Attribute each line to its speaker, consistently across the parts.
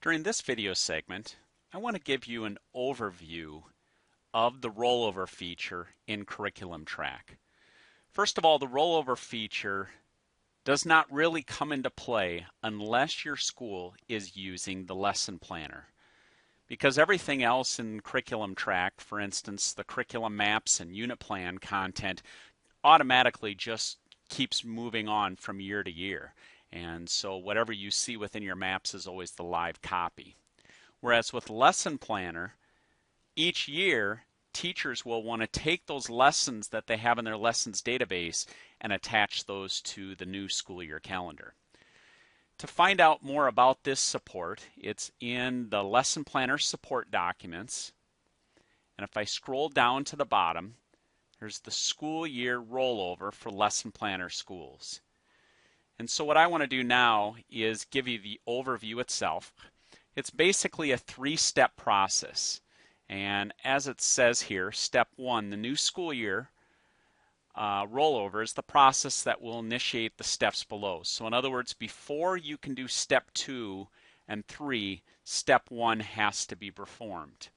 Speaker 1: During this video segment, I want to give you an overview of the rollover feature in Curriculum Track. First of all, the rollover feature does not really come into play unless your school is using the lesson planner. Because everything else in Curriculum Track, for instance, the curriculum maps and unit plan content, automatically just keeps moving on from year to year. And so whatever you see within your maps is always the live copy. Whereas with Lesson Planner, each year teachers will want to take those lessons that they have in their lessons database and attach those to the new school year calendar. To find out more about this support, it's in the Lesson Planner support documents. And if I scroll down to the bottom, there's the school year rollover for Lesson Planner schools. And so what I want to do now is give you the overview itself. It's basically a three-step process. And as it says here, step one, the new school year rollover is the process that will initiate the steps below. So in other words, before you can do step 2 and 3, step 1 has to be performed.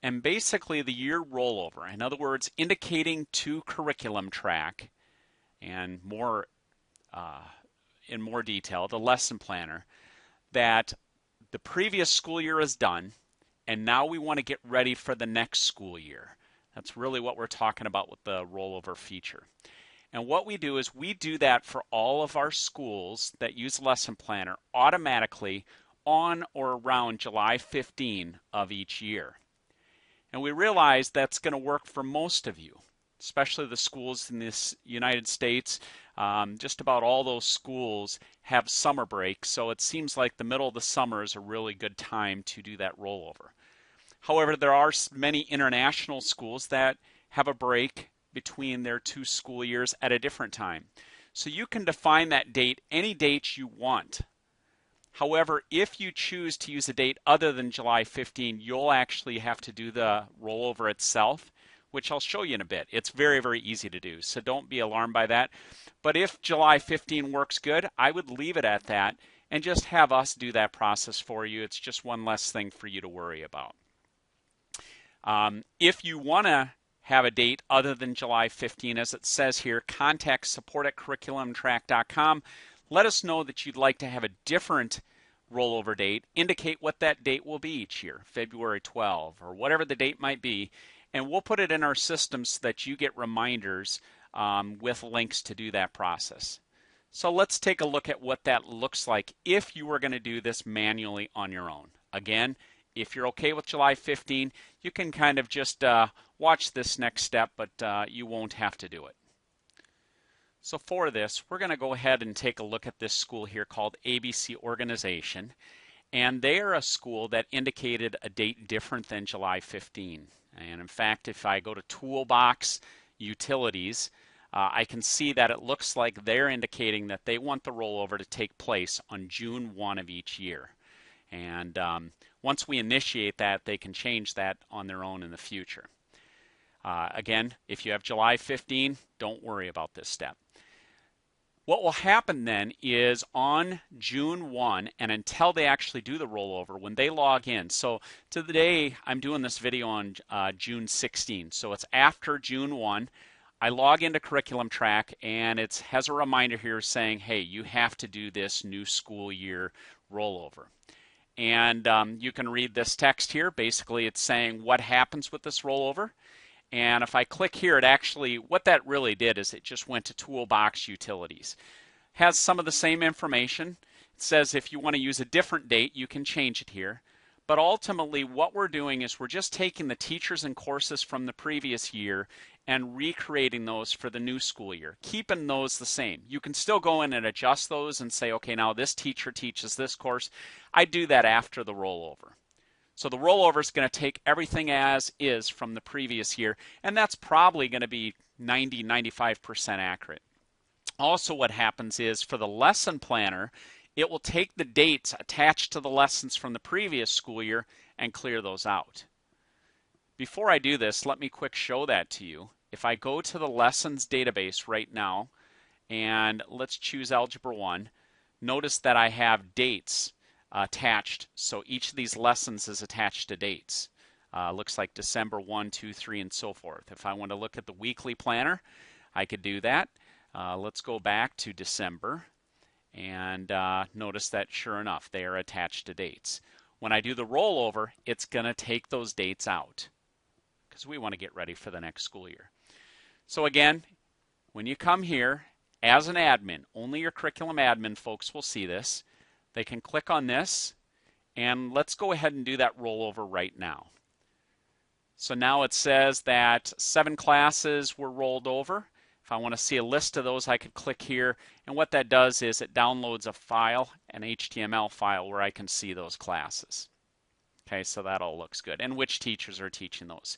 Speaker 1: And basically the year rollover, in other words, indicating to Curriculum Track and in more detail, the lesson planner, that the previous school year is done and now we want to get ready for the next school year. That's really what we're talking about with the rollover feature. And what we do is we do that for all of our schools that use Lesson Planner automatically on or around July 15 of each year. And we realize that's going to work for most of you, especially the schools in this United States. Just about all those schools have summer breaks, so it seems like the middle of the summer is a really good time to do that rollover. However, there are many international schools that have a break between their two school years at a different time. So you can define that date any date you want. However, if you choose to use a date other than July 15, you'll actually have to do the rollover itself, which I'll show you in a bit. It's very, very easy to do, so don't be alarmed by that. But if July 15 works good, I would leave it at that and just have us do that process for you. It's just one less thing for you to worry about. If you want to have a date other than July 15, as it says here, contact support@curriculumtrack.com. Let us know that you'd like to have a different rollover date. Indicate what that date will be each year, February 12 or whatever the date might be. And we'll put it in our system so that you get reminders with links to do that process. So let's take a look at what that looks like if you were going to do this manually on your own. Again, if you're okay with July 15, you can kind of just watch this next step, but you won't have to do it. So for this, we're going to go ahead and take a look at this school here called ABC Organization. And they are a school that indicated a date different than July 15. And in fact, if I go to Toolbox Utilities, I can see that it looks like they're indicating that they want the rollover to take place on June 1 of each year. And once we initiate that, they can change that on their own in the future. Again, if you have July 15, don't worry about this step. What will happen then is on June 1, and until they actually do the rollover, when they log in, so today I'm doing this video on June 16, so it's after June 1, I log into Curriculum Track and it has a reminder here saying, hey, you have to do this new school year rollover. And you can read this text here. Basically, it's saying what happens with this rollover. And if I click here, it actually, what that really did is it just went to Toolbox Utilities. Has some of the same information. It says if you want to use a different date, you can change it here. But ultimately, what we're doing is we're just taking the teachers and courses from the previous year and recreating those for the new school year, keeping those the same. You can still go in and adjust those and say, okay, now this teacher teaches this course. I do that after the rollover. So the rollover is going to take everything as is from the previous year, and that's probably going to be 90-95% accurate. Also what happens is for the lesson planner, it will take the dates attached to the lessons from the previous school year and clear those out. Before I do this, let me quick show that to you. If I go to the lessons database right now, and let's choose Algebra 1, notice that I have dates attached. So each of these lessons is attached to dates. Looks like December 1, 2, 3, and so forth. If I want to look at the weekly planner, I could do that. Let's go back to December and notice that sure enough, they are attached to dates. When I do the rollover, it's going to take those dates out because we want to get ready for the next school year. So again, when you come here as an admin, only your curriculum admin folks will see this. They can click on this, and let's go ahead and do that rollover right now. So now it says that 7 classes were rolled over. If I want to see a list of those, I could click here, and what that does is it downloads a file, an HTML file, where I can see those classes. Okay, so that all looks good, and which teachers are teaching those.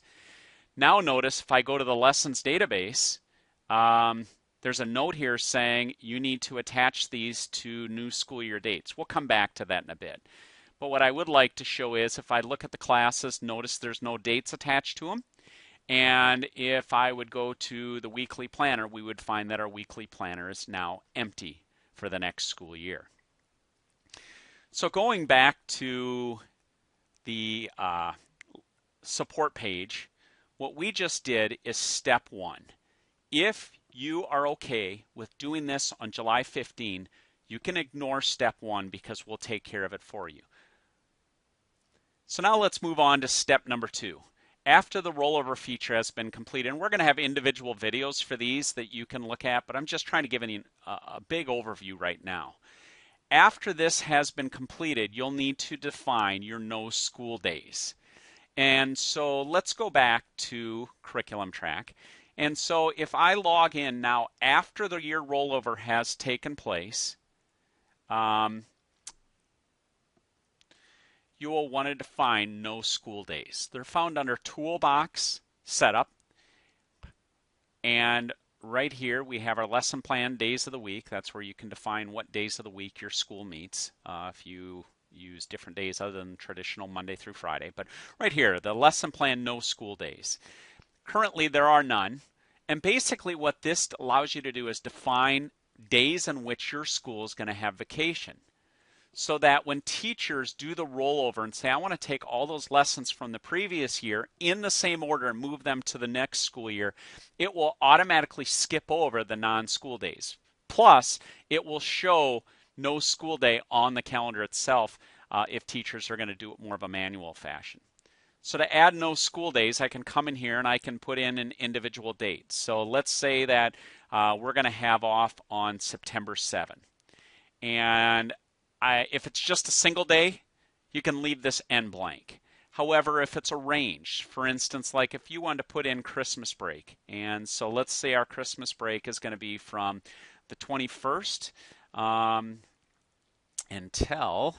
Speaker 1: Now notice if I go to the lessons database, there's a note here saying you need to attach these to new school year dates. We'll come back to that in a bit. But what I would like to show is if I look at the classes, notice there's no dates attached to them. And if I would go to the weekly planner, we would find that our weekly planner is now empty for the next school year. So going back to the support page, what we just did is step 1. If you are okay with doing this on July 15, you can ignore step 1 because we'll take care of it for you. So now let's move on to step number 2. After the rollover feature has been completed, and we're going to have individual videos for these that you can look at, but I'm just trying to give you a big overview right now. After this has been completed, you'll need to define your no school days. And so let's go back to Curriculum Track. And so if I log in now after the year rollover has taken place, you will want to define no school days. They're found under Toolbox Setup. And right here we have our lesson plan days of the week. That's where you can define what days of the week your school meets if you use different days other than traditional Monday through Friday. But right here, the lesson plan no school days. Currently there are none. And basically what this allows you to do is define days in which your school is going to have vacation. So that when teachers do the rollover and say, I want to take all those lessons from the previous year in the same order and move them to the next school year, it will automatically skip over the non-school days. Plus, it will show no school day on the calendar itself if teachers are going to do it more of a manual fashion. So to add no school days, I can come in here and I can put in an individual date. So let's say that we're going to have off on September 7th. And if it's just a single day, you can leave this N blank. However, if it's a range, for instance, like if you want to put in Christmas break, and so let's say our Christmas break is going to be from the 21st until,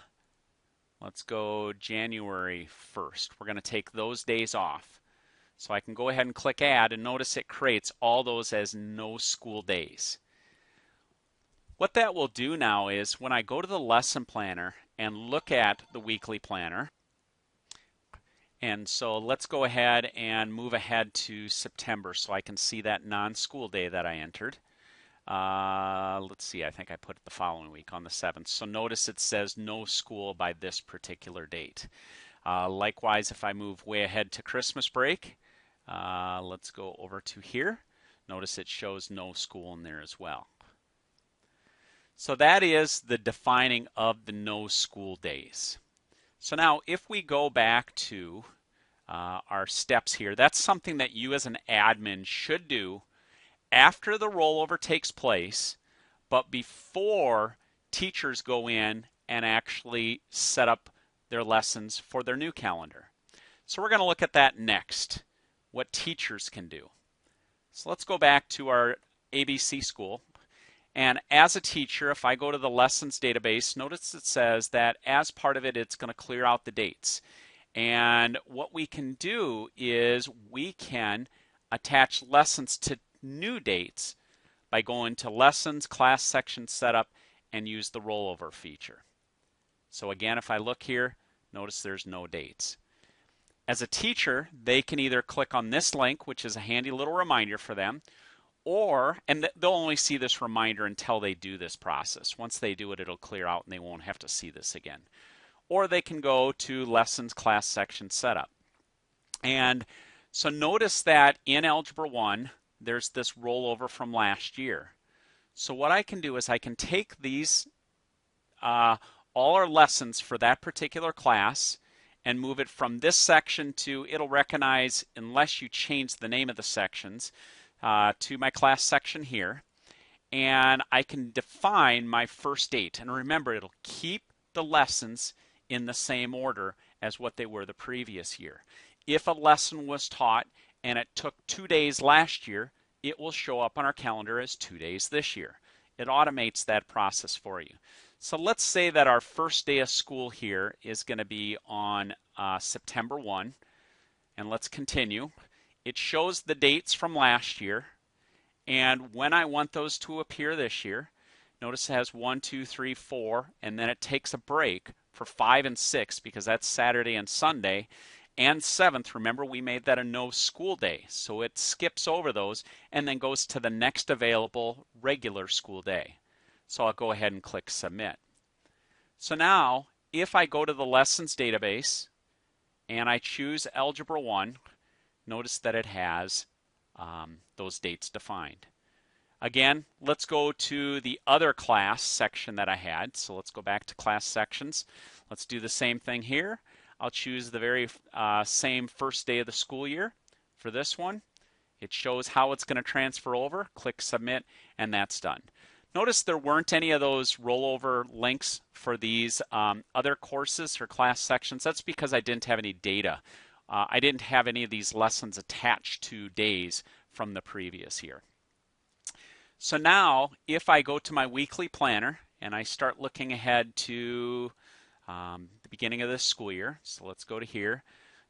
Speaker 1: let's go January 1st. We're going to take those days off. So I can go ahead and click Add, and notice it creates all those as no school days. What that will do now is when I go to the lesson planner and look at the weekly planner, and so let's go ahead and move ahead to September so I can see that non-school day that I entered. Let's see, I think I put it the following week on the 7th. So notice it says no school by this particular date. Likewise, if I move way ahead to Christmas break, let's go over to here. Notice it shows no school in there as well. So that is the defining of the no school days. So now if we go back to our steps here, that's something that you as an admin should do after the rollover takes place, but before teachers go in and actually set up their lessons for their new calendar. So we're going to look at that next, what teachers can do. So let's go back to our ABC school. And as a teacher, if I go to the lessons database, notice it says that as part of it, it's going to clear out the dates. And what we can do is we can attach lessons to new dates by going to Lessons, Class Section Setup, and use the Rollover feature. So again, if I look here, notice there's no dates. As a teacher, they can either click on this link, which is a handy little reminder for them, and they'll only see this reminder until they do this process. Once they do it, it'll clear out and they won't have to see this again. or they can go to Lessons Class Section Setup. And so notice that in Algebra 1, there's this rollover from last year. So what I can do is I can take these, all our lessons for that particular class, and move it from this section to, it'll recognize, unless you change the name of the sections, to my class section here. And I can define my first date. And remember, it'll keep the lessons in the same order as what they were the previous year. If a lesson was taught and it took 2 days last year, it will show up on our calendar as 2 days this year. It automates that process for you. So let's say that our first day of school here is going to be on September 1. And let's continue. It shows the dates from last year. And when I want those to appear this year, notice it has 1, 2, 3, 4, and then it takes a break for 5 and 6 because that's Saturday and Sunday. And 7th, remember we made that a no school day. So it skips over those and then goes to the next available regular school day. So I'll go ahead and click Submit. So now, if I go to the Lessons database and I choose Algebra 1, notice that it has those dates defined. Again, let's go to the other class section that I had. So let's go back to class sections. Let's do the same thing here. I'll choose the very same first day of the school year for this one. It shows how it's going to transfer over. Click Submit, and that's done. Notice there weren't any of those rollover links for these other courses or class sections. That's because I didn't have any data. I didn't have any of these lessons attached to days from the previous year. So now, if I go to my weekly planner and I start looking ahead to the beginning of this school year, so let's go to here.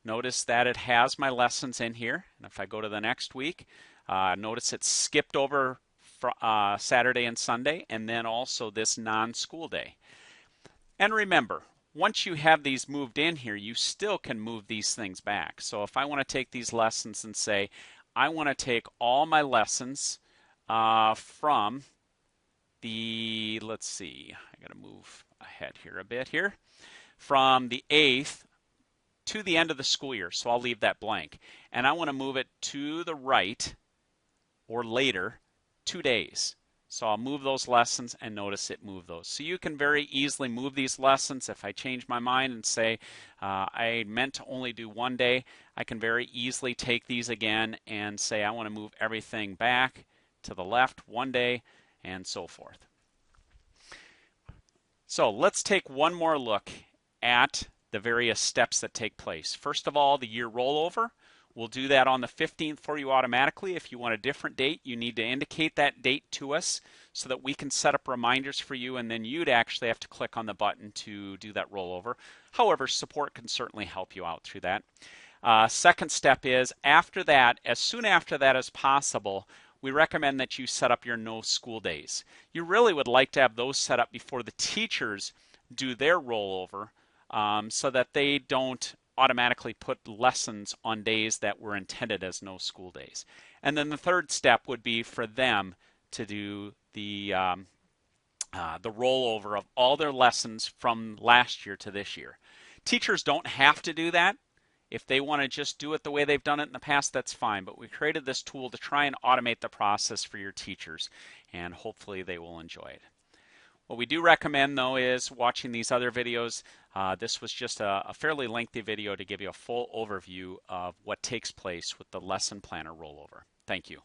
Speaker 1: Notice that it has my lessons in here. And if I go to the next week, notice it's skipped over Saturday and Sunday, and then also this non-school day. And remember, once you have these moved in here, you still can move these things back. So if I want to take these lessons and say, I want to take all my lessons from the, let's see, I got to move ahead here a bit here, from the 8th to the end of the school year. So I'll leave that blank. And I want to move it to the right or later 2 days. So I'll move those lessons and notice it moved those. So you can very easily move these lessons. If I change my mind and say I meant to only do 1 day, I can very easily take these again and say I want to move everything back to the left 1 day and so forth. So let's take one more look at the various steps that take place. First of all, the year rollover. We'll do that on the 15th for you automatically. If you want a different date, you need to indicate that date to us so that we can set up reminders for you, and then you'd actually have to click on the button to do that rollover. However, support can certainly help you out through that. Second step is, after that, as soon after that as possible, we recommend that you set up your no school days. You really would like to have those set up before the teachers do their rollover so that they don't automatically put lessons on days that were intended as no school days. And then the third step would be for them to do the rollover of all their lessons from last year to this year. Teachers don't have to do that. If they want to just do it the way they've done it in the past, that's fine. But we created this tool to try and automate the process for your teachers, and hopefully they will enjoy it. What we do recommend, though, is watching these other videos. This was just a fairly lengthy video to give you a full overview of what takes place with the lesson planner rollover. Thank you.